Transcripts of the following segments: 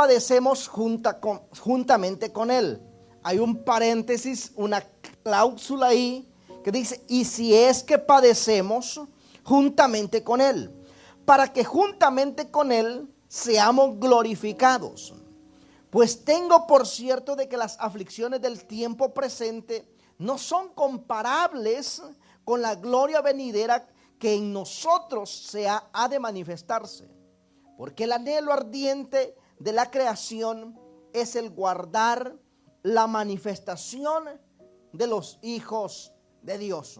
padecemos juntamente con Él. Hay un paréntesis, una cláusula ahí que dice, y si es que padecemos juntamente con Él, para que juntamente con Él seamos glorificados. Pues tengo por cierto de que las aflicciones del tiempo presente no son comparables con la gloria venidera que en nosotros ha de manifestarse. Porque el anhelo ardiente de la creación es el guardar la manifestación de los hijos de Dios.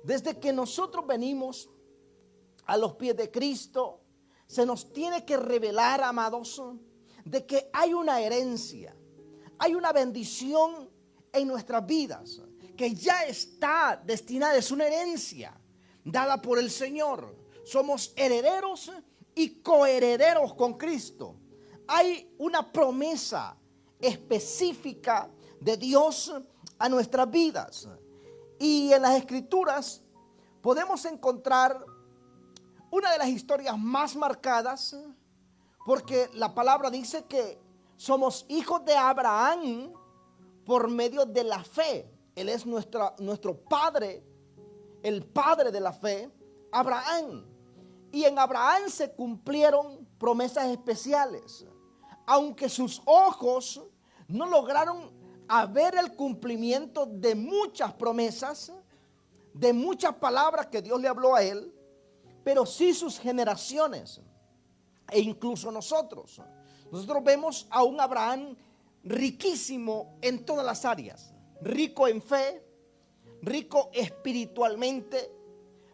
Desde que nosotros venimos a los pies de Cristo, se nos tiene que revelar, amados, de que hay una herencia, hay una bendición en nuestras vidas, que ya está destinada, es una herencia dada por el Señor. Somos herederos y coherederos con Cristo. Hay una promesa específica de Dios a nuestras vidas. Y en las Escrituras podemos encontrar una de las historias más marcadas, porque la palabra dice que somos hijos de Abraham por medio de la fe. Él es nuestro padre, el padre de la fe, Abraham. Y en Abraham se cumplieron promesas especiales. Aunque sus ojos no lograron ver el cumplimiento de muchas promesas, de muchas palabras que Dios le habló a él, pero sí sus generaciones e incluso nosotros. Nosotros vemos a un Abraham riquísimo en todas las áreas, rico en fe, rico espiritualmente,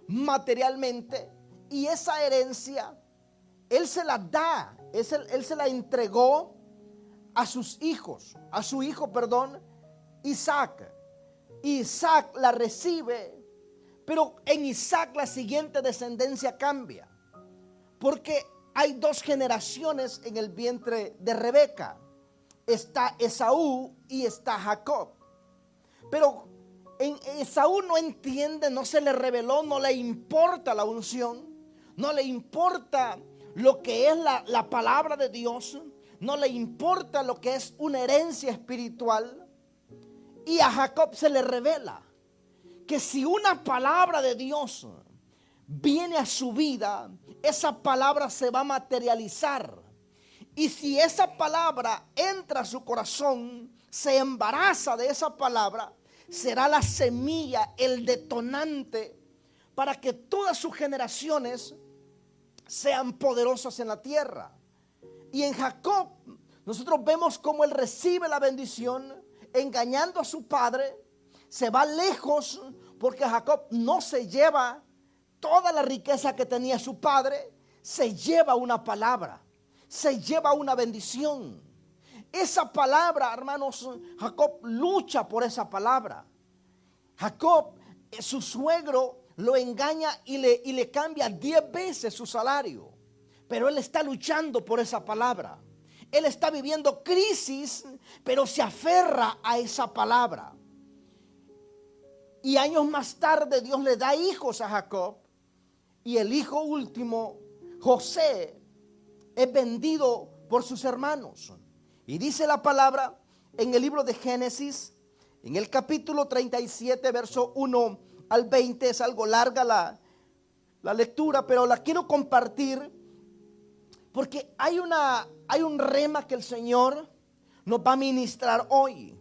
materialmente, y esa herencia él se la da, él se la entregó a sus hijos, a su hijo, Isaac. Isaac la recibe, pero en Isaac la siguiente descendencia cambia, porque hay dos generaciones en el vientre de Rebeca. Está Esaú y está Jacob. Pero en Esaú no entiende, no se le reveló, no le importa la unción, no le importa lo que es la palabra de Dios, no le importa lo que es una herencia espiritual. Y a Jacob se le revela que si una palabra de Dios viene a su vida, esa palabra se va a materializar. Y si esa palabra entra a su corazón, se embaraza de esa palabra, será la semilla, el detonante para que todas sus generaciones sean poderosas en la tierra. Y en Jacob nosotros vemos cómo él recibe la bendición engañando a su padre, se va lejos porque Jacob no se lleva toda la riqueza que tenía su padre, se lleva una palabra, se lleva una bendición. Esa palabra, hermanos, Jacob lucha por esa palabra. Jacob, su suegro, lo engaña y le cambia 10 veces su salario. Pero él está luchando por esa palabra. Él está viviendo crisis, pero se aferra a esa palabra. Y años más tarde Dios le da hijos a Jacob. Y el hijo último, José, es vendido por sus hermanos. Y dice la palabra en el libro de Génesis, en el capítulo 37, verso 1 al 20. Es algo larga la lectura, pero la quiero compartir porque hay un rema que el Señor nos va a ministrar hoy.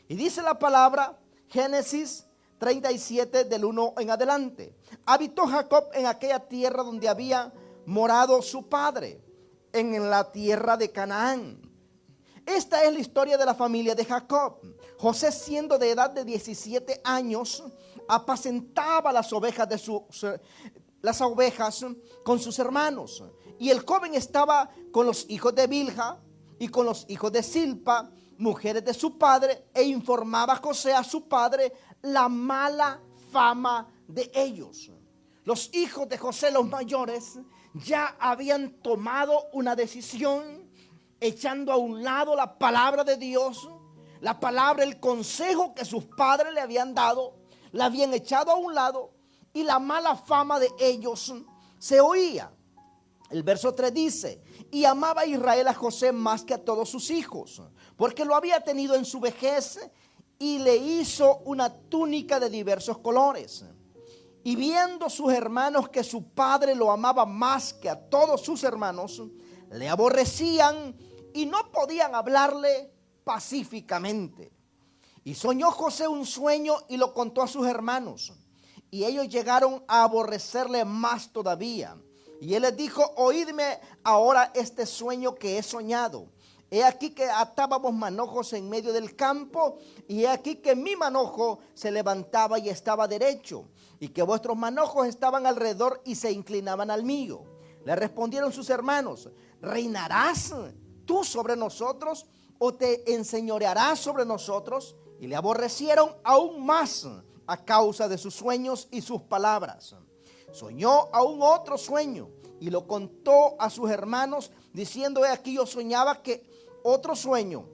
Y dice la palabra, Génesis 37 del 1 en adelante. Habitó Jacob en aquella tierra donde había morado su padre, en la tierra de Canaán. Esta es la historia de la familia de Jacob. José, siendo de edad de 17 años, apacentaba las ovejas con sus hermanos. Y el joven estaba con los hijos de Bilha y con los hijos de Silpa, mujeres de su padre, e informaba a José a su padre la mala fama de ellos. Los hijos de José, los mayores, ya habían tomado una decisión, echando a un lado la palabra de Dios, la palabra, el consejo que sus padres le habían dado, la habían echado a un lado, y la mala fama de ellos se oía. El verso 3 dice: Y amaba a Israel a José más que a todos sus hijos, porque lo había tenido en su vejez y le hizo una túnica de diversos colores. Y viendo sus hermanos que su padre lo amaba más que a todos sus hermanos, le aborrecían y no podían hablarle pacíficamente. Y soñó José un sueño y lo contó a sus hermanos. Y ellos llegaron a aborrecerle más todavía. Y él les dijo: oídme ahora este sueño que he soñado. He aquí que atábamos manojos en medio del campo, y he aquí que mi manojo se levantaba y estaba derecho, y que vuestros manojos estaban alrededor y se inclinaban al mío. Le respondieron sus hermanos: ¿reinarás tú sobre nosotros o te enseñorearás sobre nosotros? Y le aborrecieron aún más a causa de sus sueños y sus palabras. Soñó aún otro sueño y lo contó a sus hermanos, diciendo: he aquí yo soñaba que otro sueño,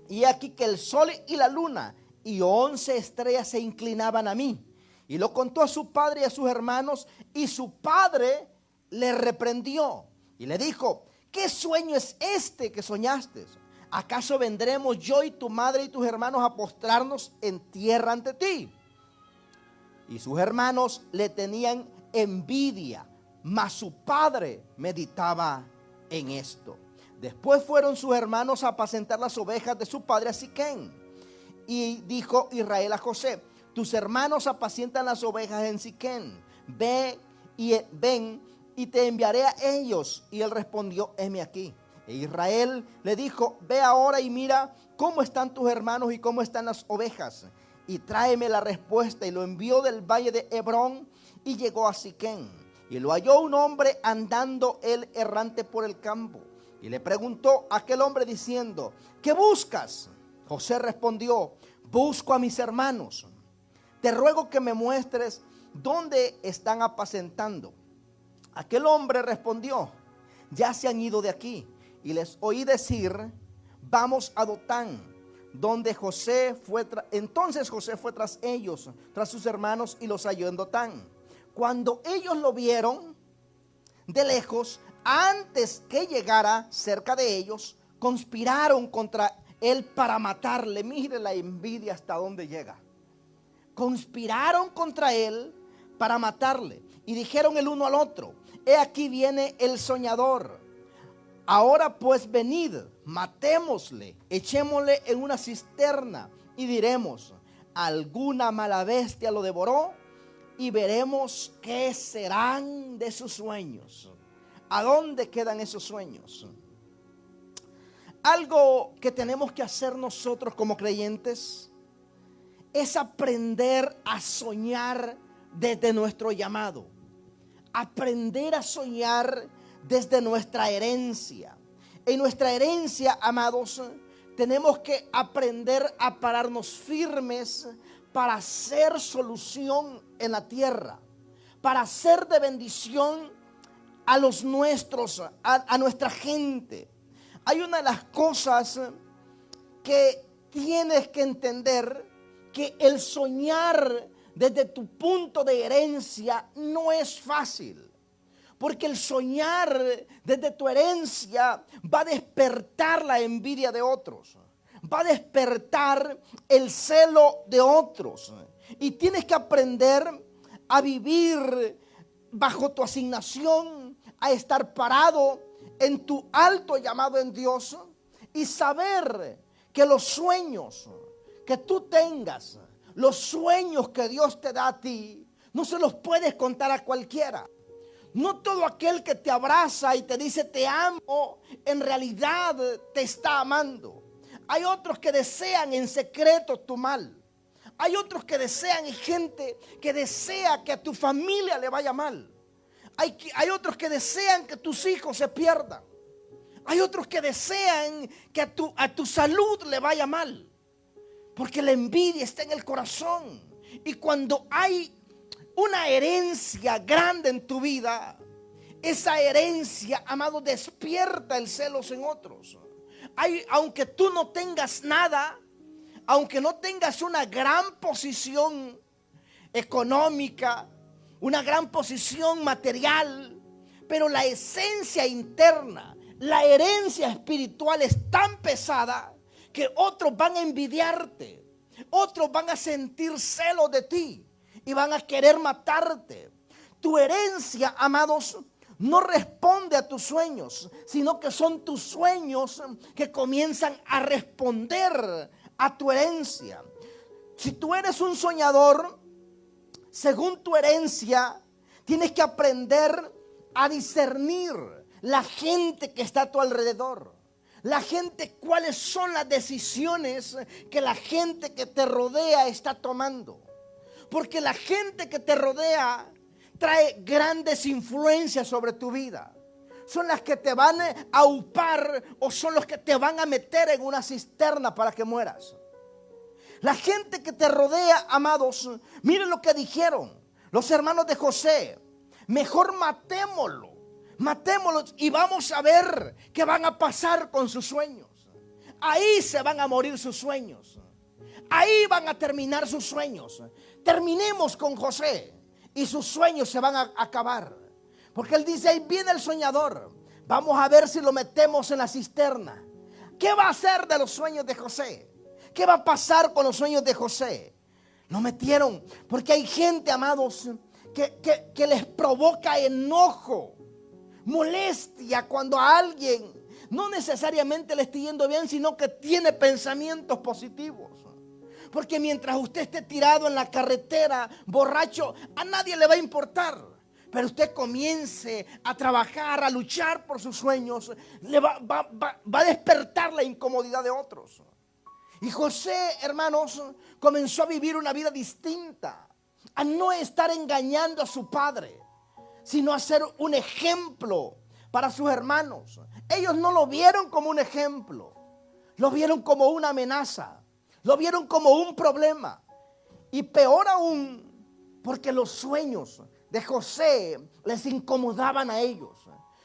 y he aquí que el sol y la luna y 11 estrellas se inclinaban a mí. Y lo contó a su padre y a sus hermanos, y su padre le reprendió y le dijo: ¿qué sueño es este que soñaste? ¿Acaso vendremos yo y tu madre y tus hermanos a postrarnos en tierra ante ti? Y sus hermanos le tenían envidia, mas su padre meditaba en esto. Después fueron sus hermanos a apacentar las ovejas de su padre a Siquem. Y dijo Israel a José: tus hermanos apacientan las ovejas en Siquem. Ven y te enviaré a ellos. Y él respondió: heme aquí. E Israel le dijo: ve ahora y mira cómo están tus hermanos y cómo están las ovejas, y tráeme la respuesta. Y lo envió del valle de Hebrón y llegó a Siquem. Y lo halló un hombre andando él errante por el campo. Y le preguntó a aquel hombre diciendo: ¿qué buscas? José respondió: busco a mis hermanos. Te ruego que me muestres dónde están apacentando. Aquel hombre respondió: ya se han ido de aquí. Y les oí decir: vamos a Dotán, donde entonces José fue tras ellos, tras sus hermanos, y los halló en Dotán. Cuando ellos lo vieron de lejos, antes que llegara cerca de ellos, conspiraron contra él para matarle. Mire la envidia hasta dónde llega. Conspiraron contra él para matarle, y dijeron el uno al otro: he aquí viene el soñador. Ahora pues venid, matémosle, echémosle en una cisterna, y diremos: alguna mala bestia lo devoró, y veremos qué serán de sus sueños. ¿A dónde quedan esos sueños? Algo que tenemos que hacer nosotros como creyentes es aprender a soñar desde nuestro llamado. Aprender a soñar desde nuestra herencia. En nuestra herencia, amados, tenemos que aprender a pararnos firmes para hacer solución en la tierra, para hacer de bendición a los nuestros, a nuestra gente. Hay una de las cosas que tienes que entender, que el soñar desde tu punto de herencia no es fácil. Porque el soñar desde tu herencia va a despertar la envidia de otros, va a despertar el celo de otros. Y tienes que aprender a vivir bajo tu asignación, a estar parado en tu alto llamado en Dios, y saber que los sueños que tú tengas, los sueños que Dios te da a ti, no se los puedes contar a cualquiera. No todo aquel que te abraza y te dice te amo, en realidad te está amando. Hay otros que desean en secreto tu mal. Hay otros que desean, y gente que desea que a tu familia le vaya mal. Hay otros que desean que tus hijos se pierdan. Hay otros que desean que a tu salud le vaya mal. Porque la envidia está en el corazón. Y cuando hay una herencia grande en tu vida, esa herencia, amado, despierta el celos en otros. Aunque tú no tengas nada, aunque no tengas una gran posición económica, una gran posición material, pero la esencia interna, la herencia espiritual es tan pesada que otros van a envidiarte, otros van a sentir celos de ti y van a querer matarte. Tu herencia, amados, no responde a tus sueños, sino que son tus sueños que comienzan a responder a tu herencia. Si tú eres un soñador, según tu herencia, tienes que aprender a discernir la gente que está a tu alrededor. La gente, cuáles son las decisiones que la gente que te rodea está tomando. Porque la gente que te rodea trae grandes influencias sobre tu vida. Son las que te van a upar o son los que te van a meter en una cisterna para que mueras. La gente que te rodea, amados, miren lo que dijeron los hermanos de José: mejor matémoslo y vamos a ver qué van a pasar con sus sueños. Ahí se van a morir sus sueños. Ahí van a terminar sus sueños. Terminemos con José y sus sueños se van a acabar. Porque él dice: ahí viene el soñador. Vamos a ver si lo metemos en la cisterna. ¿Qué va a hacer de los sueños de José? ¿Qué va a pasar con los sueños de José? Lo metieron porque hay gente, amados, que les provoca enojo, molestia cuando a alguien no necesariamente le esté yendo bien, sino que tiene pensamientos positivos. Porque mientras usted esté tirado en la carretera, borracho, a nadie le va a importar. Pero usted comience a trabajar, a luchar por sus sueños, va a despertar la incomodidad de otros. Y José, hermanos, comenzó a vivir una vida distinta, a no estar engañando a su padre, sino a ser un ejemplo para sus hermanos. Ellos no lo vieron como un ejemplo, lo vieron como una amenaza, lo vieron como un problema. Y peor aún, porque los sueños de José les incomodaban a ellos.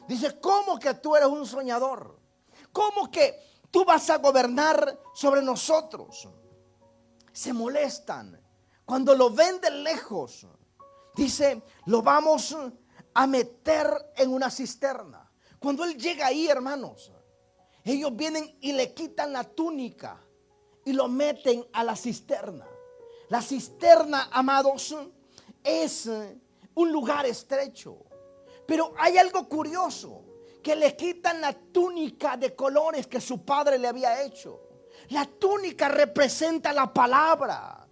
Dice: ¿cómo que tú eres un soñador? ¿Cómo que tú vas a gobernar sobre nosotros? Se molestan cuando lo ven de lejos. Dice: lo vamos a meter en una cisterna. Cuando él llega ahí, hermanos, ellos vienen y le quitan la túnica y lo meten a la cisterna. La cisterna, amados, es un lugar estrecho. Pero hay algo curioso, que le quitan la túnica de colores que su padre le había hecho. La túnica representa la palabra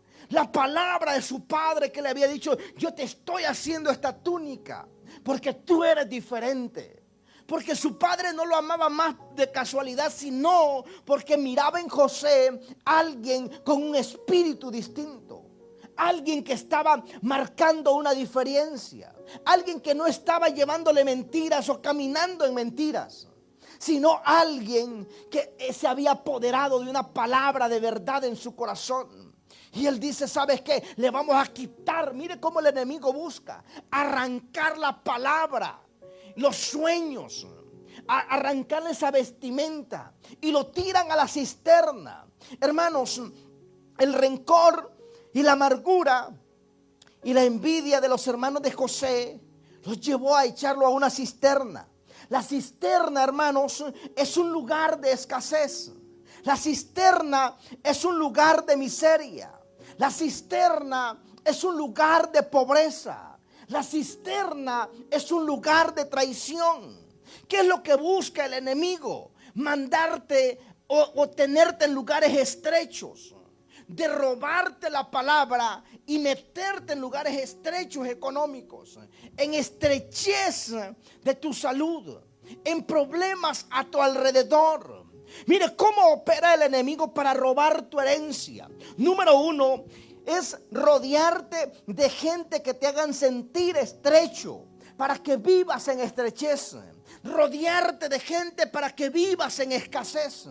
de su padre, que le había dicho: yo te estoy haciendo esta túnica porque tú eres diferente. Porque su padre no lo amaba más de casualidad, sino porque miraba en José alguien con un espíritu distinto. Alguien que estaba marcando una diferencia. Alguien que no estaba llevándole mentiras o caminando en mentiras, sino alguien que se había apoderado de una palabra de verdad en su corazón. Y él dice: ¿sabes qué? Le vamos a quitar. Mire cómo el enemigo busca arrancar la palabra, los sueños, arrancarle esa vestimenta, y lo tiran a la cisterna. Hermanos, el rencor y la amargura y la envidia de los hermanos de José los llevó a echarlo a una cisterna. La cisterna, hermanos, es un lugar de escasez. La cisterna es un lugar de miseria. La cisterna es un lugar de pobreza. La cisterna es un lugar de traición. ¿Qué es lo que busca el enemigo? Mandarte o tenerte en lugares estrechos, de robarte la palabra y meterte en lugares estrechos económicos, en estrechez de tu salud, en problemas a tu alrededor. Mire cómo opera el enemigo para robar tu herencia. Número uno es rodearte de gente que te hagan sentir estrecho, para que vivas en estrechez. Rodearte de gente para que vivas en escasez.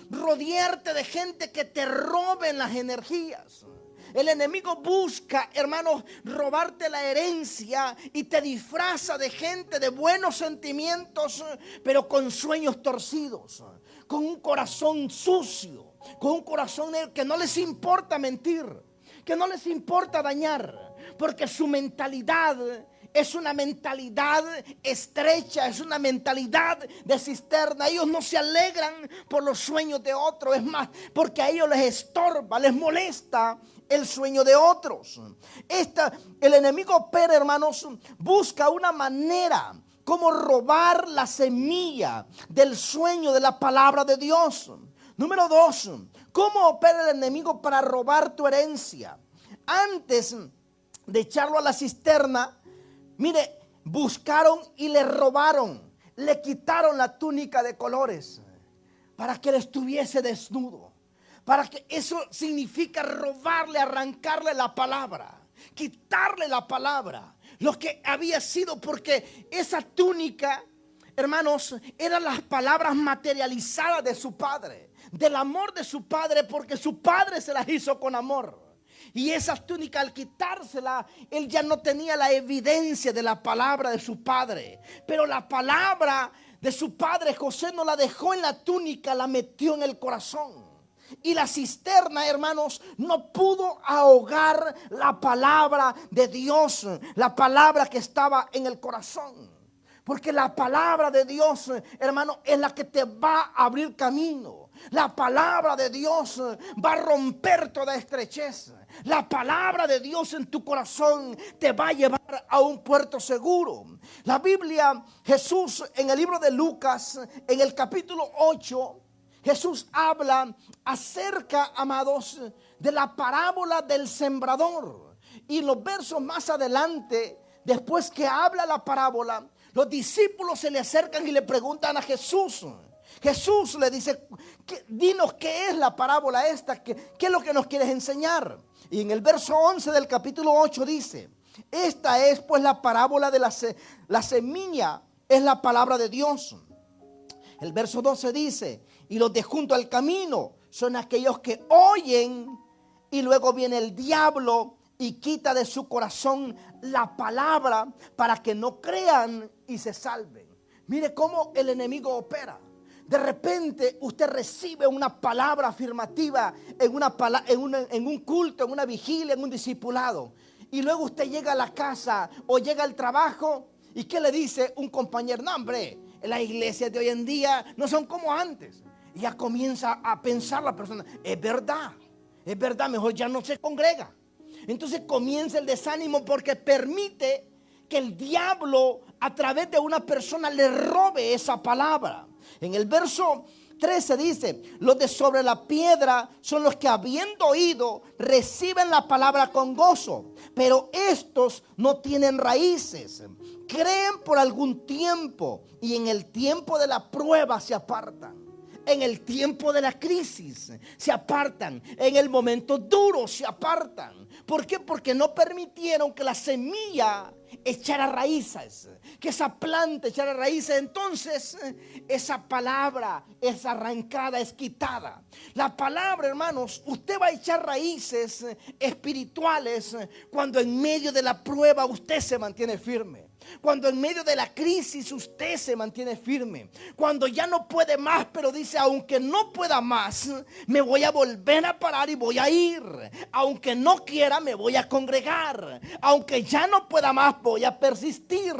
Rodearte de gente que te roben las energías. El enemigo busca, hermanos, robarte la herencia y te disfraza de gente de buenos sentimientos, pero con sueños torcidos, con un corazón sucio, con un corazón que no les importa mentir, que no les importa dañar, porque su mentalidad es una mentalidad estrecha, es una mentalidad de cisterna. Ellos no se alegran por los sueños de otros, es más, porque a ellos les estorba, les molesta el sueño de otros. El enemigo opera, hermanos, busca una manera como robar la semilla del sueño de la palabra de Dios. Número 2, ¿cómo opera el enemigo para robar tu herencia? Antes de echarlo a la cisterna, mire, buscaron y le robaron, le quitaron la túnica de colores para que él estuviese desnudo. Para que eso significa robarle, arrancarle la palabra, quitarle la palabra, lo que había sido, porque esa túnica, hermanos, eran las palabras materializadas de su padre, del amor de su padre, porque su padre se las hizo con amor. Y esa túnica, al quitársela, él ya no tenía la evidencia de la palabra de su padre. Pero la palabra de su padre José no la dejó en la túnica, la metió en el corazón. Y la cisterna, hermanos, no pudo ahogar la palabra de Dios, la palabra que estaba en el corazón. Porque la palabra de Dios, hermano, es la que te va a abrir camino. La palabra de Dios va a romper toda estrechez. La palabra de Dios en tu corazón te va a llevar a un puerto seguro. La Biblia, Jesús, en el libro de Lucas, en el capítulo 8, Jesús habla acerca, amados, de la parábola del sembrador. Y los versos más adelante, después que habla la parábola, los discípulos se le acercan y le preguntan a Jesús. Jesús le dice, dinos qué es la parábola esta, qué es lo que nos quieres enseñar. Y en el verso 11 del capítulo 8 dice, esta es pues la parábola de la semilla, es la palabra de Dios. El verso 12 dice, y los de junto al camino son aquellos que oyen, y luego viene el diablo y quita de su corazón la palabra para que no crean y se salven. Mire cómo el enemigo opera. De repente usted recibe una palabra afirmativa en un culto, en una vigilia, en un discipulado. Y luego usted llega a la casa o llega al trabajo y ¿qué le dice un compañero? No, hombre, las iglesias de hoy en día no son como antes. Y ya comienza a pensar la persona, es verdad, mejor ya no se congrega. Entonces comienza el desánimo porque permite que el diablo a través de una persona le robe esa palabra. En el verso 13 dice, los de sobre la piedra son los que habiendo oído reciben la palabra con gozo, pero estos no tienen raíces, creen por algún tiempo y en el tiempo de la prueba se apartan. En el tiempo de la crisis se apartan. En el momento duro se apartan. ¿Por qué? Porque no permitieron que la semilla echara raíces, que esa planta echara raíces. Entonces esa palabra es arrancada, es quitada. La palabra, hermanos, usted va a echar raíces espirituales cuando en medio de la prueba usted se mantiene firme. Cuando en medio de la crisis usted se mantiene firme. Cuando ya no puede más, pero dice, aunque no pueda más, me voy a volver a parar y voy a ir. Aunque no quiera, me voy a congregar. Aunque ya no pueda más, voy a persistir.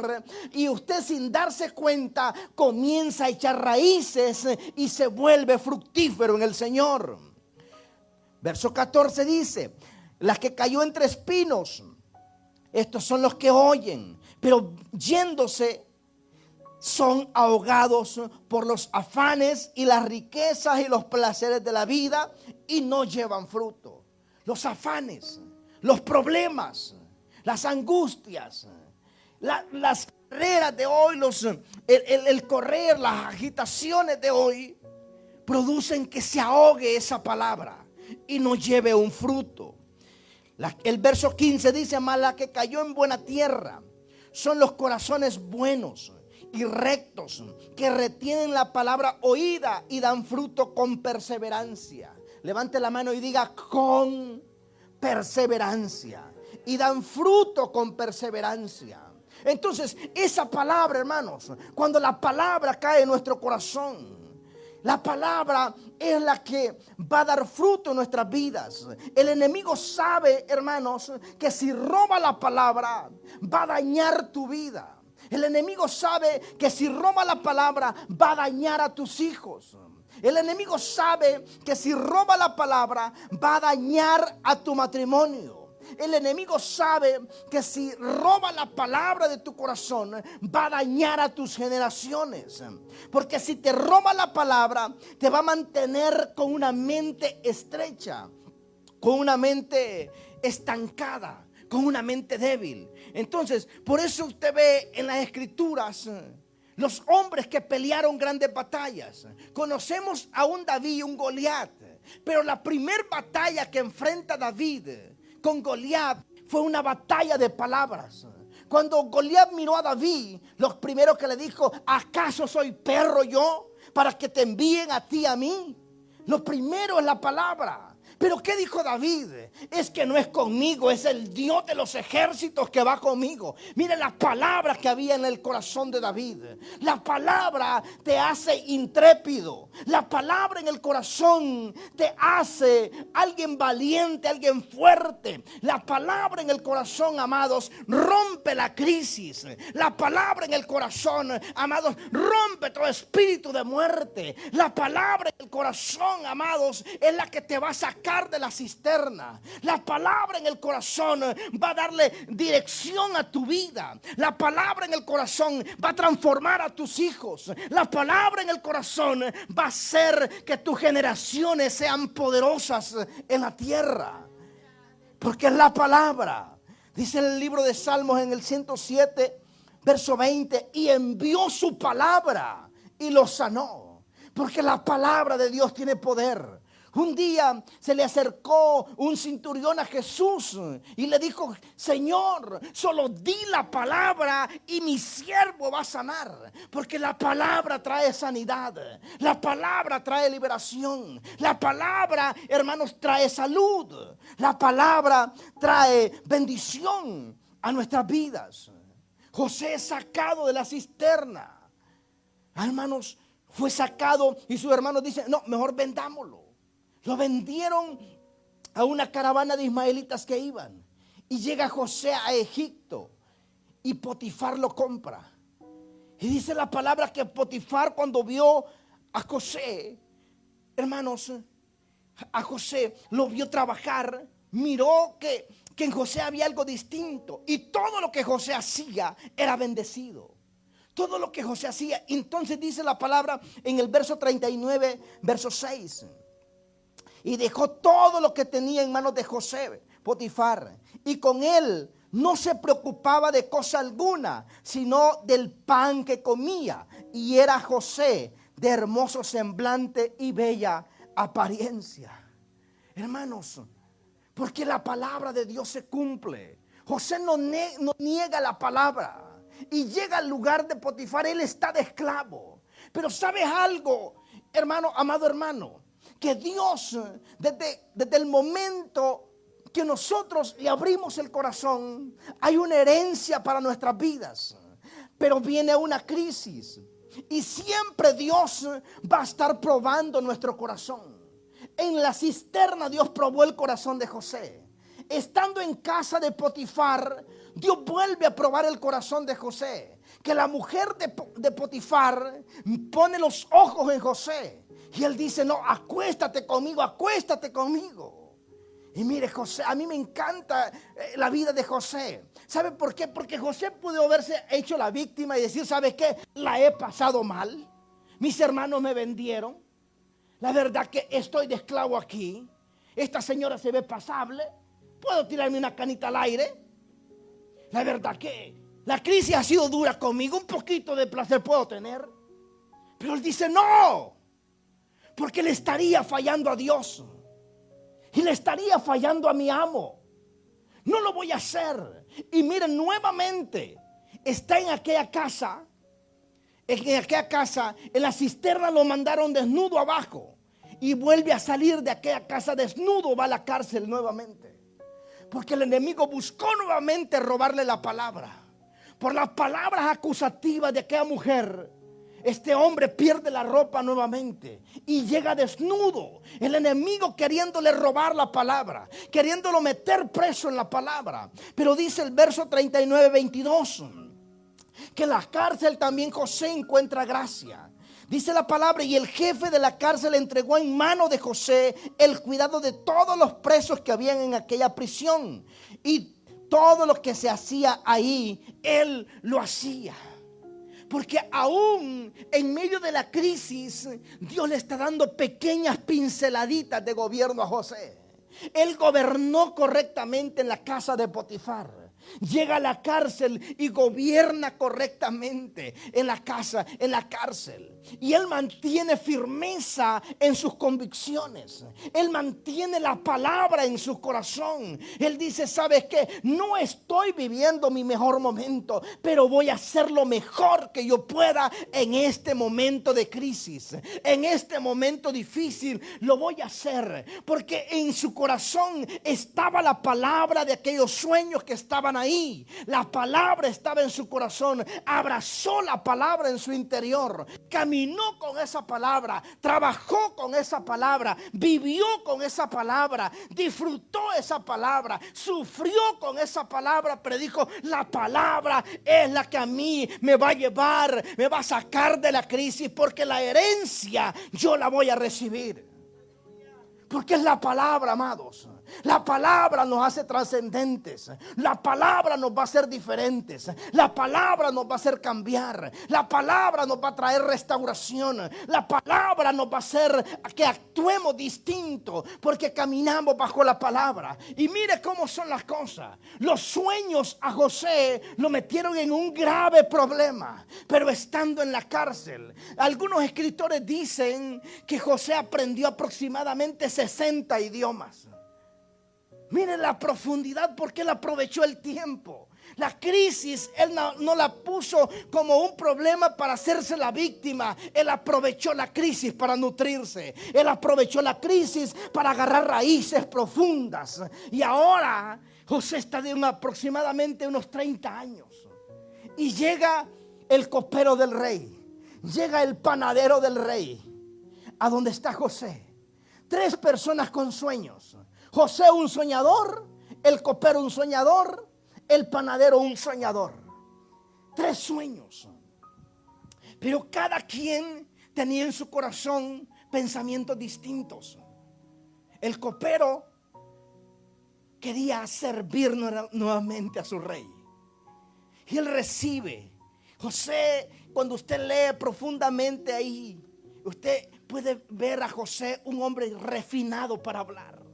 Y usted, sin darse cuenta, comienza a echar raíces y se vuelve fructífero en el Señor. Verso 14 dice, las que cayó entre espinos, estos son los que oyen, pero yéndose son ahogados por los afanes y las riquezas y los placeres de la vida y no llevan fruto. Los afanes, los problemas, las angustias, las carreras de hoy, el correr, las agitaciones de hoy producen que se ahogue esa palabra y no lleve un fruto. El verso 15 dice, mas la que cayó en buena tierra son los corazones buenos y rectos, que retienen la palabra oída y dan fruto con perseverancia. Levante la mano y diga, con perseverancia. Y dan fruto con perseverancia. Entonces, esa palabra, hermanos, cuando la palabra cae en nuestro corazón, La palabra es la que va a dar fruto en nuestras vidas. El enemigo sabe, hermanos, que si roba la palabra va a dañar tu vida. El enemigo sabe que si roba la palabra va a dañar a tus hijos. El enemigo sabe que si roba la palabra va a dañar a tu matrimonio. El enemigo sabe que si roba la palabra de tu corazón va a dañar a tus generaciones. Porque si te roba la palabra te va a mantener con una mente estrecha, con una mente estancada, con una mente débil. Entonces, por eso usted ve en las escrituras los hombres que pelearon grandes batallas. Conocemos a un David y un Goliat, pero la primera batalla que enfrenta David con Goliat fue una batalla de palabras. Cuando Goliat miró a David, lo primero que le dijo: ¿acaso soy perro yo para que te envíen a ti a mí? Lo primero es la palabra. Pero ¿qué dijo David? Es que no es conmigo, es el Dios de los ejércitos que va conmigo. Mire la palabra que había en el corazón de David. La palabra te hace intrépido. La palabra en el corazón te hace alguien valiente, alguien fuerte. La palabra en el corazón, amados, rompe la crisis. La palabra en el corazón, amados, rompe todo espíritu de muerte. La palabra en el corazón, amados, es la que te va a sacar de la cisterna. La palabra en el corazón va a darle dirección a tu vida. La palabra en el corazón va a transformar a tus hijos. La palabra en el corazón va a hacer que tus generaciones sean poderosas en la tierra. Porque es la palabra. Dice en el libro de Salmos en el 107 verso 20: y envió su palabra y lo sanó. Porque la palabra de Dios tiene poder. Un día se le acercó un centurión a Jesús y le dijo: Señor, solo di la palabra y mi siervo va a sanar. Porque la palabra trae sanidad, la palabra trae liberación, la palabra, hermanos, trae salud, la palabra trae bendición a nuestras vidas. José es sacado de la cisterna, hermanos, fue sacado y sus hermanos dicen: no, mejor vendámoslo. Lo vendieron a una caravana de ismaelitas que iban. Y llega José a Egipto y Potifar lo compra. Y dice la palabra que Potifar, cuando vio a José, hermanos, a José lo vio trabajar, miró que en José había algo distinto. Y todo lo que José hacía era bendecido. Todo lo que José hacía. Entonces dice la palabra en el verso 39, verso 6. Y dejó todo lo que tenía en manos de José, Potifar. Y con él no se preocupaba de cosa alguna, sino del pan que comía. Y era José de hermoso semblante y bella apariencia. Hermanos, porque la palabra de Dios se cumple. José no niega la palabra. Y llega al lugar de Potifar, él está de esclavo. Pero ¿sabes algo, hermano, amado hermano? Que Dios, desde el momento que nosotros le abrimos el corazón, hay una herencia para nuestras vidas. Pero viene una crisis. Y siempre Dios va a estar probando nuestro corazón. En la cisterna Dios probó el corazón de José. Estando en casa de Potifar, Dios vuelve a probar el corazón de José. Que la mujer de Potifar pone los ojos en José. Y él dice: no, acuéstate conmigo, acuéstate conmigo. Y mire, José, a mí me encanta la vida de José. ¿Sabe por qué? Porque José pudo haberse hecho la víctima y decir: ¿sabes qué? La he pasado mal. Mis hermanos me vendieron. La verdad que estoy de esclavo aquí. Esta señora se ve pasable. ¿Puedo tirarme una canita al aire? La verdad que la crisis ha sido dura conmigo. Un poquito de placer puedo tener. Pero él dice: no. Porque le estaría fallando a Dios. Y le estaría fallando a mi amo. No lo voy a hacer. Y miren, nuevamente está en aquella casa. En la cisterna lo mandaron desnudo abajo. Y vuelve a salir de aquella casa desnudo. Va a la cárcel nuevamente. Porque el enemigo buscó nuevamente robarle la palabra. Por las palabras acusativas de aquella mujer, Este hombre pierde la ropa nuevamente y llega desnudo. El enemigo queriéndole robar la palabra, queriéndolo meter preso en la palabra. Pero dice el verso 39, 22, que en la cárcel también José encuentra gracia. Dice la palabra: y el jefe de la cárcel entregó en mano de José el cuidado de todos los presos que habían en aquella prisión. Y todo lo que se hacía ahí, él lo hacía. Porque aún en medio de la crisis, Dios le está dando pequeñas pinceladitas de gobierno a José. Él gobernó correctamente en la casa de Potifar. Llega a la cárcel y gobierna correctamente en la casa, en la cárcel. Y él mantiene firmeza en sus convicciones. Él mantiene la palabra en su corazón. Él dice: ¿sabes qué? No estoy viviendo mi mejor momento, pero voy a hacer lo mejor que yo pueda en este momento de crisis. En este momento difícil lo voy a hacer. Porque en su corazón estaba la palabra de aquellos sueños que estaban ahí. La palabra estaba en su corazón. Abrazó la palabra en su interior. Caminó con esa palabra. Trabajó con esa palabra. Vivió con esa palabra. Disfrutó esa palabra. Sufrió con esa palabra. Pero dijo: la palabra es la que a mí me va a llevar, me va a sacar de la crisis, porque la herencia yo la voy a recibir. Porque es la palabra, amados. La palabra nos hace trascendentes. La palabra nos va a hacer diferentes. La palabra nos va a hacer cambiar. La palabra nos va a traer restauración. La palabra nos va a hacer que actuemos distinto, porque caminamos bajo la palabra. Y mire cómo son las cosas. Los sueños a José lo metieron en un grave problema, pero estando en la cárcel. Algunos escritores dicen que José aprendió aproximadamente 60 idiomas. Miren la profundidad, porque él aprovechó el tiempo. La crisis él no la puso como un problema para hacerse la víctima. Él aprovechó la crisis para nutrirse. Él aprovechó la crisis para agarrar raíces profundas. Y ahora José está de aproximadamente unos 30 años. Y llega el copero del rey. Llega el panadero del rey a donde está José. 3 personas con sueños. José un soñador, el copero un soñador, el panadero un soñador. 3 sueños. Pero cada quien tenía en su corazón pensamientos distintos. El copero quería servir nuevamente a su rey. Y él recibe. José, cuando usted lee profundamente ahí, usted puede ver a José un hombre refinado para hablar.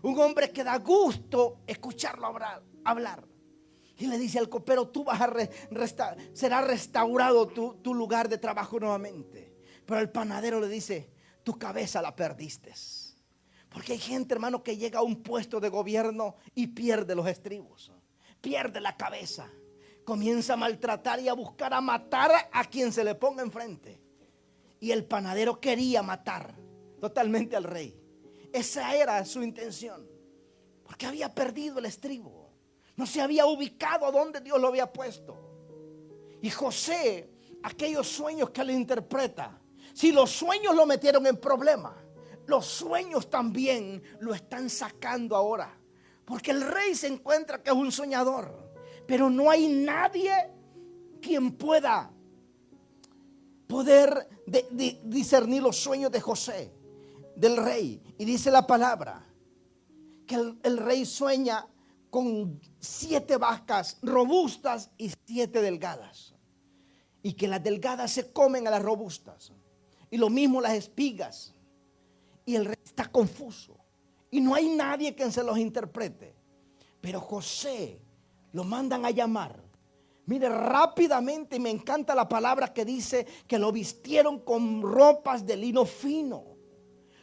Un hombre que da gusto escucharlo hablar. Y le dice al copero: tú vas a será restaurado tu lugar de trabajo nuevamente. Pero el panadero le dice: tu cabeza la perdiste. Porque hay gente, hermano, que llega a un puesto de gobierno y pierde los estribos. Pierde la cabeza. Comienza a maltratar y a buscar a matar a quien se le ponga enfrente. Y el panadero quería matar totalmente al rey. Esa era su intención, porque había perdido el estribo. No se había ubicado donde Dios lo había puesto. Y José, aquellos sueños que le interpreta, si los sueños lo metieron en problema, los sueños también lo están sacando ahora. Porque el rey se encuentra que es un soñador, pero no hay nadie quien poder discernir los sueños de José, del rey. Y dice la palabra que el rey sueña con 7 vacas robustas y 7 delgadas, y que las delgadas se comen a las robustas, y lo mismo las espigas. Y el rey está confuso y no hay nadie que se los interprete. Pero José lo mandan a llamar. Mire, rápidamente, me encanta la palabra que dice que lo vistieron con ropas de lino fino.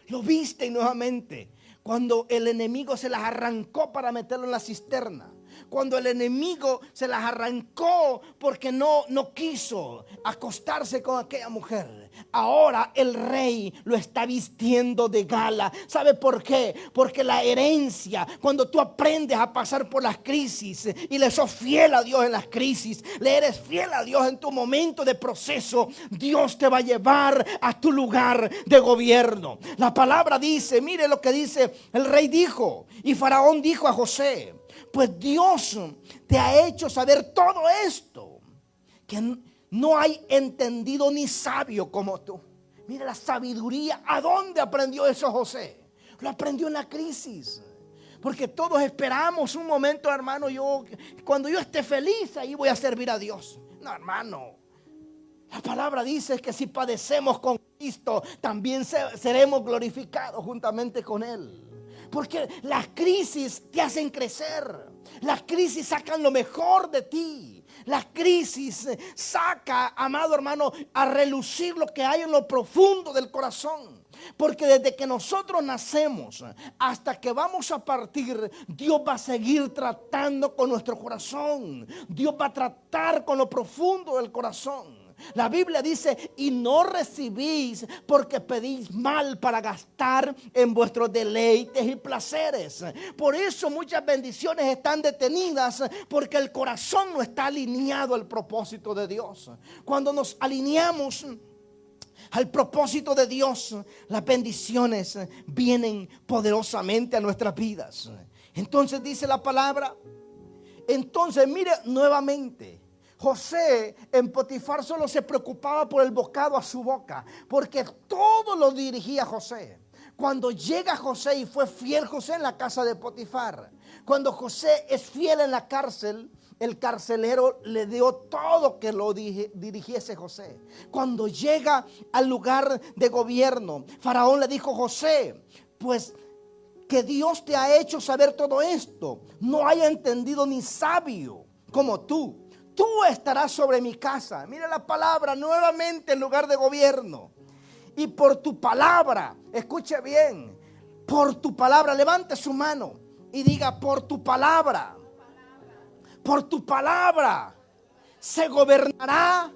Lo visten nuevamente. Cuando el enemigo se las arrancó para meterlo en la cisterna, Cuando el enemigo se las arrancó porque no quiso acostarse con aquella mujer, ahora el rey lo está vistiendo de gala. ¿Sabe por qué? Porque la herencia, cuando tú aprendes a pasar por las crisis y le sos fiel a Dios en las crisis, le eres fiel a Dios en tu momento de proceso, Dios te va a llevar a tu lugar de gobierno. La palabra dice, mire lo que dice, el rey dijo, y Faraón dijo a José: pues Dios te ha hecho saber todo esto, que no hay entendido ni sabio como tú. Mire la sabiduría. ¿A dónde aprendió eso José? Lo aprendió en la crisis. Porque todos esperamos un momento, hermano, cuando yo esté feliz, ahí voy a servir a Dios. No, hermano. La palabra dice que si padecemos con Cristo, también seremos glorificados juntamente con Él. Porque las crisis te hacen crecer. Las crisis sacan lo mejor de ti. La crisis saca, amado hermano, a relucir lo que hay en lo profundo del corazón. Porque desde que nosotros nacemos hasta que vamos a partir, Dios va a seguir tratando con nuestro corazón. Dios va a tratar con lo profundo del corazón. La Biblia dice: y no recibís porque pedís mal para gastar en vuestros deleites y placeres. Por eso muchas bendiciones están detenidas, porque el corazón no está alineado al propósito de Dios. Cuando nos alineamos al propósito de Dios, las bendiciones vienen poderosamente a nuestras vidas. Entonces dice la palabra, entonces mire nuevamente, José en Potifar solo se preocupaba por el bocado a su boca, porque todo lo dirigía José. Cuando llega José, y fue fiel José en la casa de Potifar, cuando José es fiel en la cárcel, el carcelero le dio todo que lo dirigiese José. Cuando llega al lugar de gobierno, Faraón le dijo: José, pues que Dios te ha hecho saber todo esto, no haya entendido ni sabio como tú. Tú estarás sobre mi casa. Mira la palabra nuevamente en lugar de gobierno. Y por tu palabra, escuche bien, por tu palabra, levante su mano y diga: por tu palabra se gobernará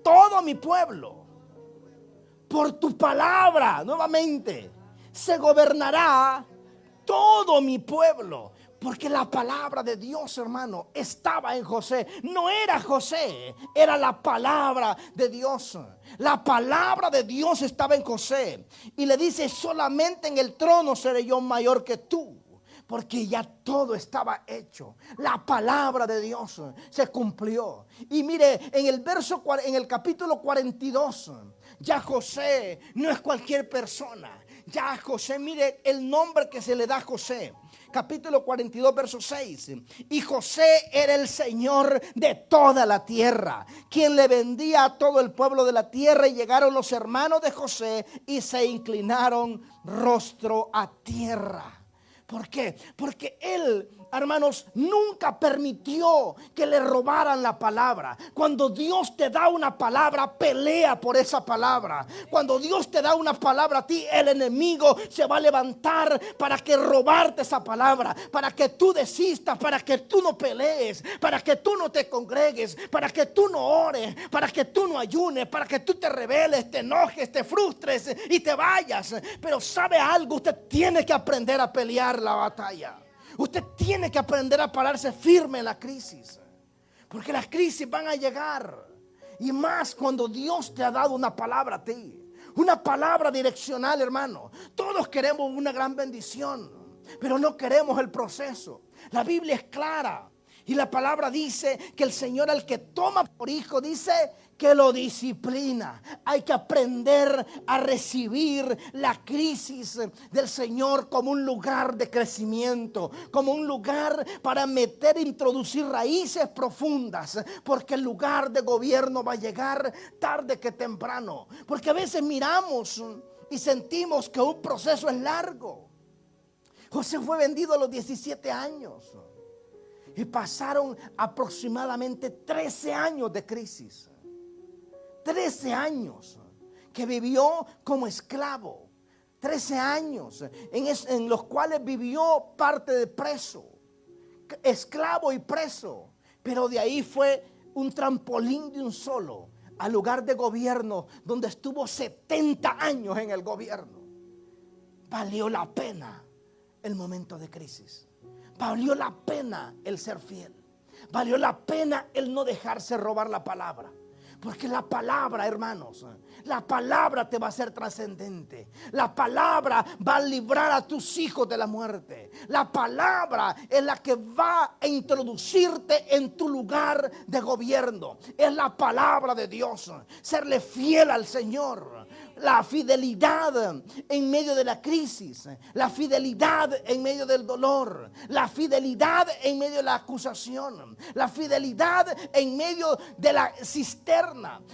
todo mi pueblo. Por tu palabra, nuevamente, se gobernará todo mi pueblo. Porque la palabra de Dios, hermano, estaba en José. No era José, era la palabra de Dios. La palabra de Dios estaba en José. Y le dice: solamente en el trono seré yo mayor que tú. Porque ya todo estaba hecho. La palabra de Dios se cumplió. Y mire, en el capítulo 42, ya José no es cualquier persona. Ya José, mire el nombre que se le da a José. Capítulo 42, verso 6. Y José era el Señor de toda la tierra, quien le vendía a todo el pueblo de la tierra. Y llegaron los hermanos de José y se inclinaron rostro a tierra. ¿Por qué? Porque él, hermanos, nunca permitió que le robaran la palabra. Cuando Dios te da una palabra, pelea por esa palabra. Cuando Dios te da una palabra a ti, el enemigo se va a levantar para que robarte esa palabra, para que tú desistas, para que tú no pelees, para que tú no te congregues, para que tú no ores, para que tú no ayunes, para que tú te rebeles, te enojes, te frustres y te vayas. Pero ¿sabe algo? Usted tiene que aprender a pelear la batalla. Usted tiene que aprender a pararse firme en la crisis, porque las crisis van a llegar. Y más cuando Dios te ha dado una palabra a ti, una palabra direccional, hermano. Todos queremos una gran bendición, pero no queremos el proceso. La Biblia es clara y la palabra dice que el Señor, al que toma por hijo, dice que lo disciplina. Hay que aprender a recibir la crisis del Señor como un lugar de crecimiento, como un lugar para introducir raíces profundas, porque el lugar de gobierno va a llegar tarde que temprano. Porque a veces miramos y sentimos que un proceso es largo. José fue vendido a los 17 años y pasaron aproximadamente 13 años de crisis. 13 años que vivió como esclavo. 13 años en los cuales vivió parte de preso. esclavo y preso, pero de ahí fue un trampolín de un solo al lugar de gobierno donde estuvo 70 años en el gobierno. Valió la pena el momento de crisis. Valió la pena el ser fiel. Valió la pena el no dejarse robar la palabra. Porque la palabra, hermanos, la palabra te va a hacer trascendente. La palabra va a librar a tus hijos de la muerte. La palabra es la que va a introducirte en tu lugar de gobierno. Es la palabra de Dios. Serle fiel al Señor. La fidelidad en medio de la crisis. La fidelidad en medio del dolor. La fidelidad en medio de la acusación. La fidelidad en medio de la cisterna.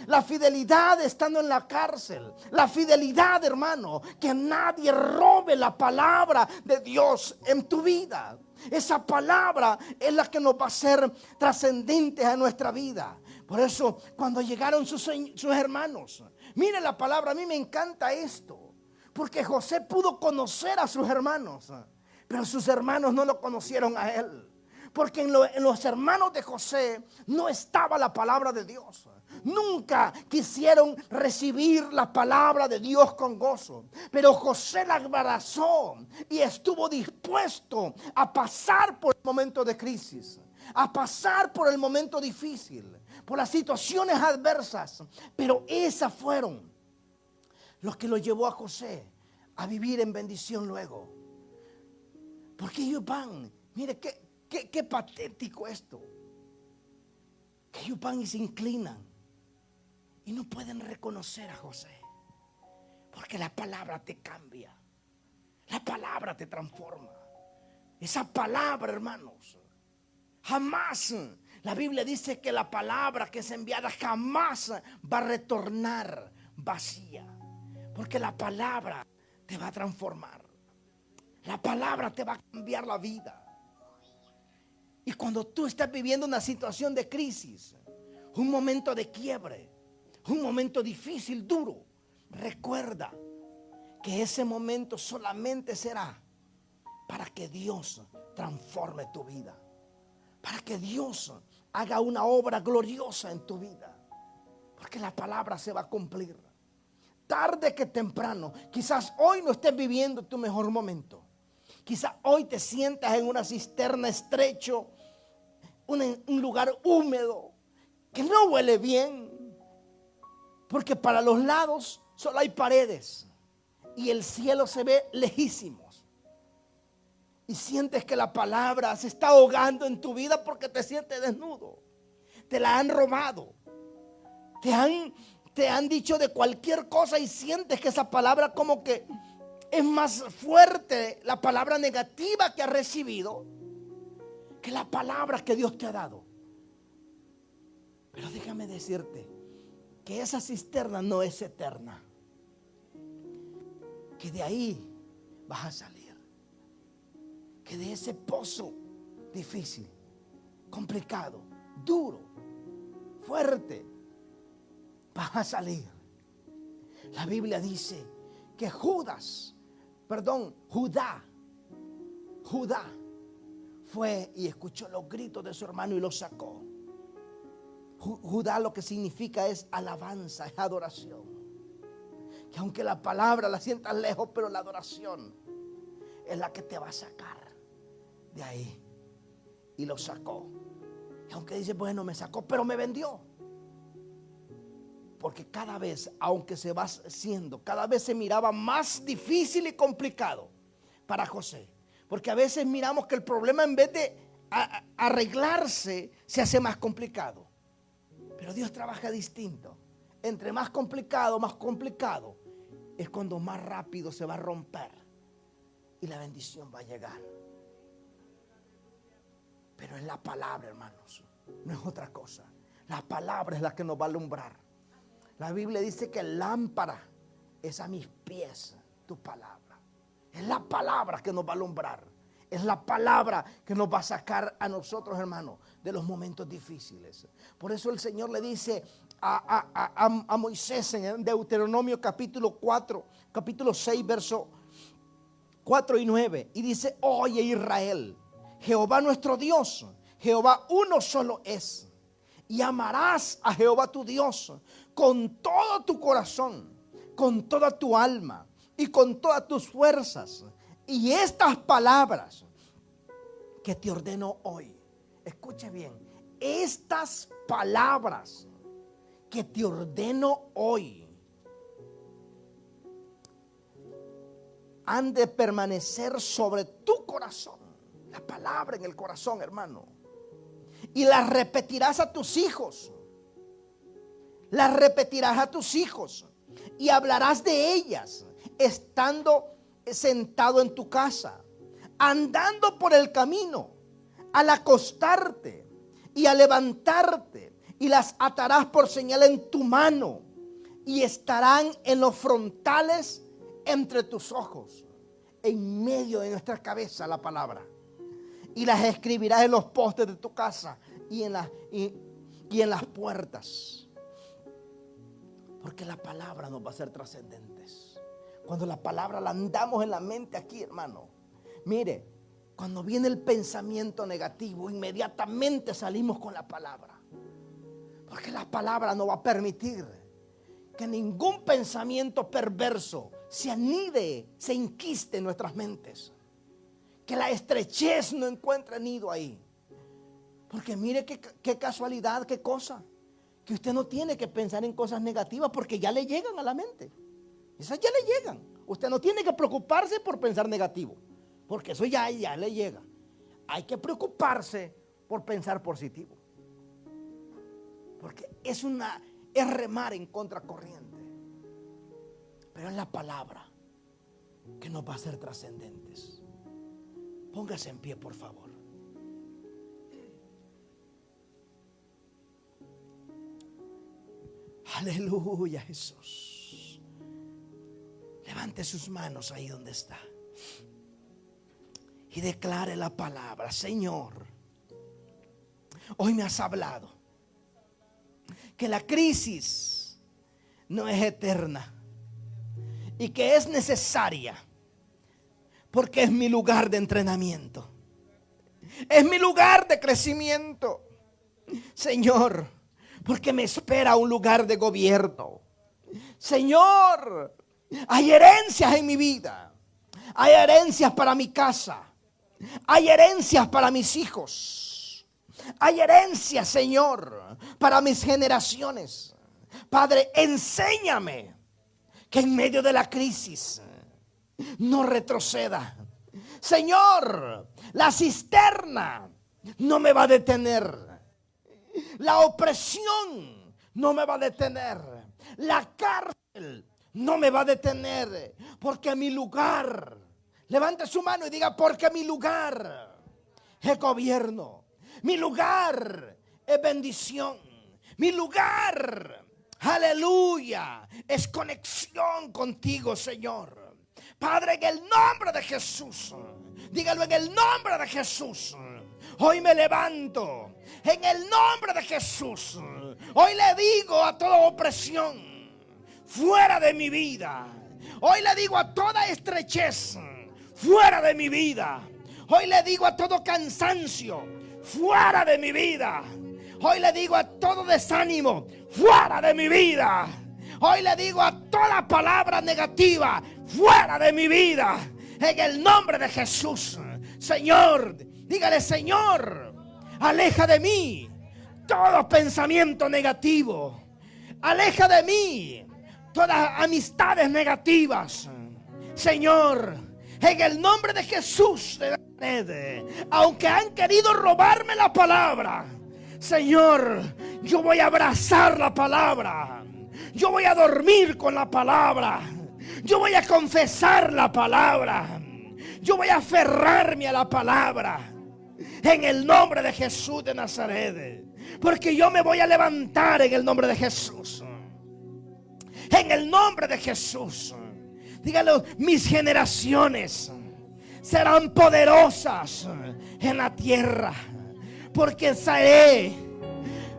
La fidelidad estando en la cárcel. La fidelidad, hermano, que nadie robe la palabra de Dios en tu vida. Esa palabra es la que nos va a hacer trascendentes a nuestra vida. Por eso cuando llegaron sus hermanos, mire la palabra, a mí me encanta esto, porque José pudo conocer a sus hermanos, pero sus hermanos no lo conocieron a él. Porque en los hermanos de José no estaba la palabra de Dios. Nunca quisieron recibir la palabra de Dios con gozo. Pero José la abrazó y estuvo dispuesto a pasar por el momento de crisis, a pasar por el momento difícil, por las situaciones adversas. Pero esas fueron los que lo llevó a José a vivir en bendición luego. Porque ellos van, mire qué patético esto, que ellos van y se inclinan y no pueden reconocer a José, porque la palabra te cambia, la palabra te transforma. Esa palabra, hermanos, jamás, la Biblia dice que la palabra que es enviada jamás va a retornar vacía, porque la palabra te va a transformar, la palabra te va a cambiar la vida. Y cuando tú estás viviendo una situación de crisis, un momento de quiebre, un momento difícil, duro, recuerda que ese momento solamente será para que Dios transforme tu vida, para que Dios haga una obra gloriosa en tu vida, porque la palabra se va a cumplir. Tarde que temprano, quizás hoy no estés viviendo tu mejor momento. Quizás hoy te sientas en una cisterna estrecho, un lugar húmedo, que no huele bien, porque para los lados solo hay paredes y el cielo se ve lejísimos. Y sientes que la palabra se está ahogando en tu vida porque te sientes desnudo. Te la han robado. Te han dicho de cualquier cosa y sientes que esa palabra como que es más fuerte, la palabra negativa que has recibido, que la palabra que Dios te ha dado. Pero déjame decirte que esa cisterna no es eterna, que de ahí vas a salir, que de ese pozo difícil, complicado, duro, fuerte, vas a salir. La Biblia dice que Judá fue y escuchó los gritos de su hermano y lo sacó. Judá lo que significa es alabanza, es adoración. Que aunque la palabra la sientas lejos, pero la adoración es la que te va a sacar de ahí. Y lo sacó. Y aunque dice, bueno, me sacó, pero me vendió. Porque cada vez, aunque se va haciendo, cada vez se miraba más difícil y complicado para José. Porque a veces miramos que el problema, en vez de arreglarse, se hace más complicado. Pero Dios trabaja distinto. Entre más complicado es cuando más rápido se va a romper y la bendición va a llegar. Pero es la palabra, hermanos, no es otra cosa. La palabra es la que nos va a alumbrar. La Biblia dice que lámpara es a mis pies tu palabra. Es la palabra que nos va a alumbrar. Es la palabra que nos va a sacar a nosotros, hermanos, de los momentos difíciles. Por eso el Señor le dice a Moisés en Deuteronomio capítulo 6, verso 4 y 9. Y dice, oye Israel, Jehová nuestro Dios, Jehová uno solo es. Y amarás a Jehová tu Dios con todo tu corazón, con toda tu alma y con todas tus fuerzas. Y estas palabras que te ordeno hoy, escuche bien, estas palabras que te ordeno hoy han de permanecer sobre tu corazón. La palabra en el corazón, hermano. Y las repetirás a tus hijos. Las repetirás a tus hijos. Y hablarás de ellas estando sentado en tu casa, andando por el camino, al acostarte y al levantarte. Y las atarás por señal en tu mano. Y estarán en los frontales entre tus ojos. En medio de nuestra cabeza la palabra. Y las escribirás en los postes de tu casa y en las puertas. Porque la palabra nos va a hacer trascendentes. Cuando la palabra la andamos en la mente aquí, hermano. Mire, cuando viene el pensamiento negativo, inmediatamente salimos con la palabra. Porque la palabra no va a permitir que ningún pensamiento perverso se anide, se enquiste en nuestras mentes. Que la estrechez no encuentre nido ahí. Porque mire qué casualidad, qué cosa. Que usted no tiene que pensar en cosas negativas porque ya le llegan a la mente. Esas ya le llegan. Usted no tiene que preocuparse por pensar negativo. Porque eso ya le llega. Hay que preocuparse por pensar positivo. Porque es remar en contracorriente. Pero es la palabra que nos va a hacer trascendentes. Póngase en pie, por favor. Aleluya, Jesús. Levante sus manos ahí donde está y declare la palabra. Señor, hoy me has hablado que la crisis no es eterna y que es necesaria. Porque es mi lugar de entrenamiento. Es mi lugar de crecimiento. Señor, porque me espera un lugar de gobierno. Señor, hay herencias en mi vida. Hay herencias para mi casa. Hay herencias para mis hijos. Hay herencias, Señor, para mis generaciones. Padre, enséñame que en medio de la crisis no retroceda. Señor, la cisterna no me va a detener. La opresión no me va a detener. La cárcel no me va a detener. Porque mi lugar, levante su mano y diga, porque mi lugar es gobierno. Mi lugar es bendición. Mi lugar, aleluya, es conexión contigo, Señor. Padre, en el nombre de Jesús, dígalo, en el nombre de Jesús, hoy me levanto. En el nombre de Jesús, hoy le digo a toda opresión fuera de mi vida. Hoy le digo a toda estrechez fuera de mi vida. Hoy le digo a todo cansancio fuera de mi vida. Hoy le digo a todo desánimo fuera de mi vida. Hoy le digo a toda palabra negativa fuera de mi vida. En el nombre de Jesús. Señor, dígale, Señor, aleja de mí todo pensamiento negativo. Aleja de mí todas amistades negativas. Señor, en el nombre de Jesús de Nazaret, aunque han querido robarme la palabra, Señor, yo voy a abrazar la palabra. Yo voy a dormir con la palabra. Yo voy a confesar la palabra. Yo voy a aferrarme a la palabra. En el nombre de Jesús de Nazaret. Porque yo me voy a levantar en el nombre de Jesús. En el nombre de Jesús. Dígalo, mis generaciones serán poderosas en la tierra. Porque seré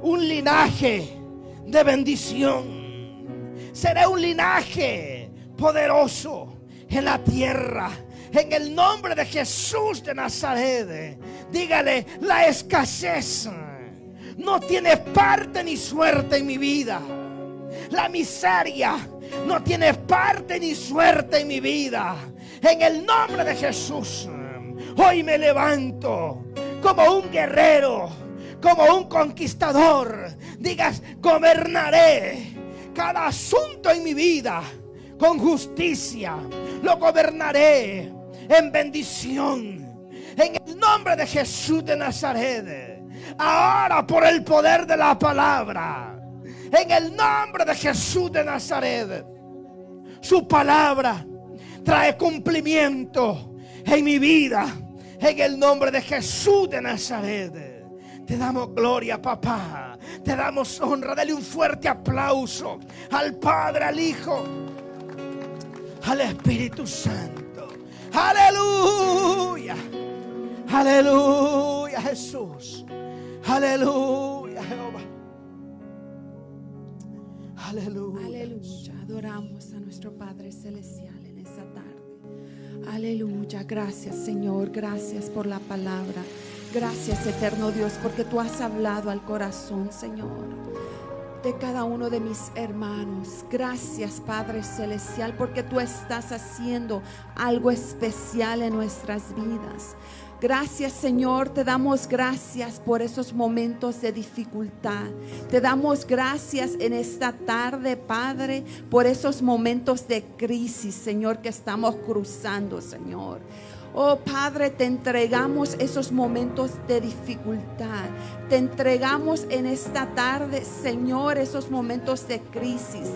un linaje de bendición. Seré un linaje poderoso en la tierra. En el nombre de Jesús de Nazaret, dígale: la escasez no tiene parte ni suerte en mi vida. La miseria no tiene parte ni suerte en mi vida. En el nombre de Jesús, hoy me levanto como un guerrero, como un conquistador. Digas: gobernaré cada asunto en mi vida con justicia. Lo gobernaré en bendición. En el nombre de Jesús de Nazaret. Ahora, por el poder de la palabra, en el nombre de Jesús de Nazaret, su palabra trae cumplimiento en mi vida. En el nombre de Jesús de Nazaret. Te damos gloria, papá. Te damos honra. Dale un fuerte aplauso al Padre, al Hijo, al Espíritu Santo. Aleluya. Aleluya, Jesús. Aleluya, Jehová. Aleluya. Aleluya. Adoramos a nuestro Padre Celestial en esta tarde. Aleluya. Gracias, Señor. Gracias por la palabra. Gracias, eterno Dios, porque tú has hablado al corazón, Señor, de cada uno de mis hermanos. Gracias, Padre Celestial, porque tú estás haciendo algo especial en nuestras vidas. Gracias, Señor, te damos gracias por esos momentos de dificultad. Te damos gracias en esta tarde, Padre, por esos momentos de crisis, Señor, que estamos cruzando, Señor. Oh Padre, te entregamos esos momentos de dificultad. Te entregamos en esta tarde, Señor, esos momentos de crisis.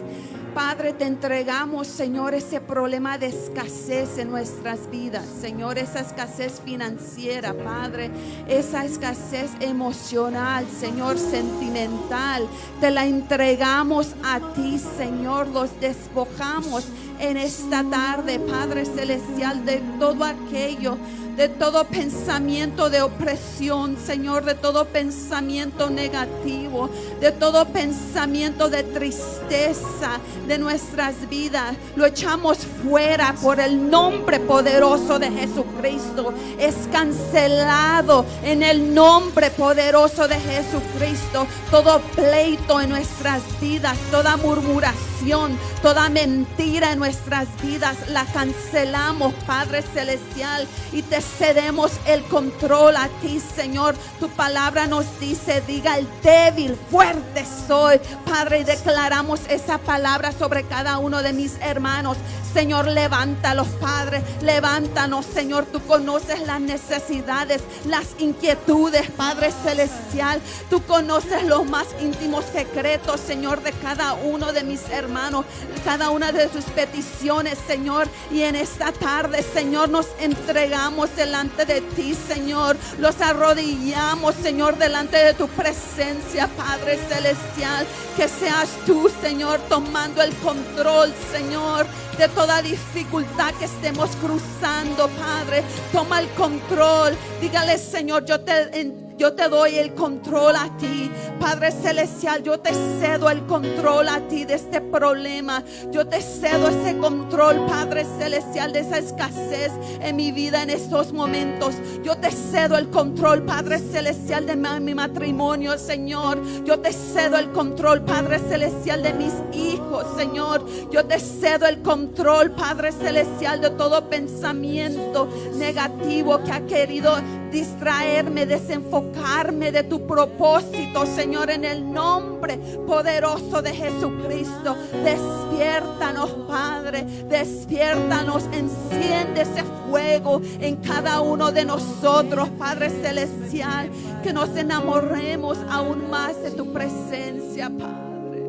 Padre, te entregamos, Señor, ese problema de escasez en nuestras vidas. Señor, esa escasez financiera, Padre, esa escasez emocional, Señor, sentimental. Te la entregamos a ti, Señor. Los despojamos en esta tarde, Padre Celestial, de todo aquello, de todo pensamiento de opresión, Señor, de todo pensamiento negativo, de todo pensamiento de tristeza de nuestras vidas. Lo echamos fuera por el nombre poderoso de Jesucristo. Es cancelado en el nombre poderoso de Jesucristo. Todo pleito en nuestras vidas, toda murmuración, toda mentira en nuestras vidas, la cancelamos, Padre Celestial, y te cedemos el control a ti, Señor. Tu palabra nos dice: diga el débil, fuerte soy, Padre, y declaramos esa palabra sobre cada uno de mis hermanos. Señor, levántalos, Padre, levántanos, Señor. Tú conoces las necesidades, las inquietudes, Padre Celestial. Tú conoces los más íntimos secretos, Señor, de cada uno de mis hermanos, cada una de sus peticiones, Señor. Y en esta tarde, Señor, nos entregamos delante de ti, Señor. Los arrodillamos, Señor, delante de tu presencia, Padre Celestial. Que seas tú, Señor, tomando el control, Señor, de toda dificultad que estemos cruzando, Padre. Toma el control. Dígale: Señor, yo te doy el control a ti, Padre Celestial. Yo te cedo el control a ti de este problema. Yo te cedo ese control, Padre Celestial, de esa escasez en mi vida en estos momentos. Yo te cedo el control, Padre Celestial, de mi matrimonio, Señor. Yo te cedo el control, Padre Celestial, de mis hijos, Señor. Yo te cedo el control, Padre Celestial, de todo pensamiento negativo que ha querido distraerme, desenfocarme de tu propósito, Señor, en el nombre poderoso de Jesucristo. Despiértanos, Padre, despiértanos, enciende ese fuego en cada uno de nosotros, Padre Celestial, que nos enamoremos aún más de tu presencia, Padre.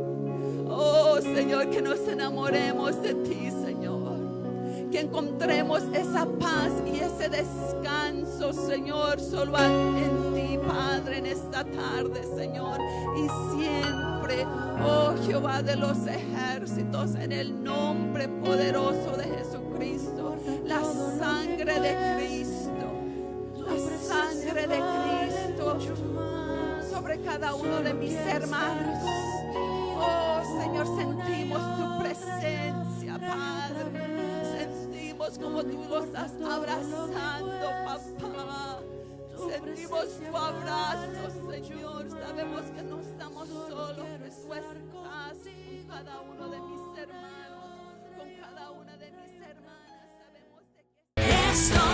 Oh, Señor, que nos enamoremos de ti, Señor. Que encontremos esa paz y ese descanso, Señor, solo en ti, Padre, en esta tarde, Señor. Y siempre, oh Jehová de los ejércitos, en el nombre poderoso de Jesucristo, la sangre de Cristo, la sangre de Cristo sobre cada uno de mis hermanos. Oh Señor, sentimos tu presencia, Padre. Sentimos como tú los estás abrazando, papá. Sentimos tu abrazo, Señor. Sabemos que no estamos solos, que tú estás con cada uno de mis hermanos, con cada una de mis hermanas. Sabemos de que